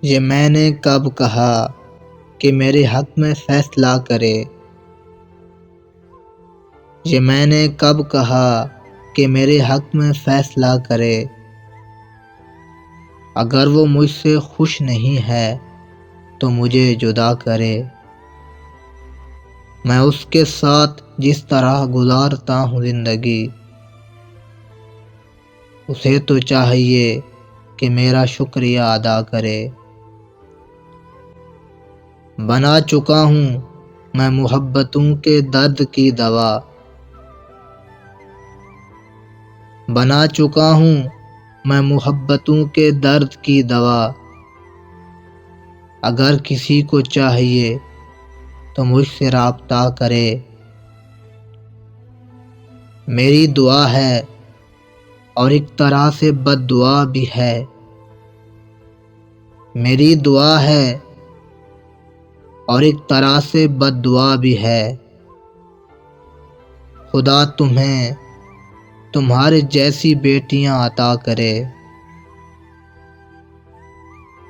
یہ میں نے کب کہا کہ میرے حق میں فیصلہ کرے؟ یہ میں نے کب کہا کہ میرے حق میں فیصلہ کرے؟ اگر وہ مجھ سے خوش نہیں ہے تو مجھے جدا کرے۔ میں اس کے ساتھ جس طرح گزارتا ہوں زندگی، اسے تو چاہیے کہ میرا شکریہ ادا کرے۔ بنا چکا ہوں میں محبتوں کے درد کی دوا، بنا چکا ہوں میں محبتوں کے درد کی دوا۔ اگر کسی کو چاہیے تو مجھ سے رابطہ کرے۔ میری دعا ہے اور ایک طرح سے بد دعا بھی ہے، میری دعا ہے اور ایک طرح سے بد دعا بھی ہے۔ خدا تمہیں تمہارے جیسی بیٹیاں عطا کرے۔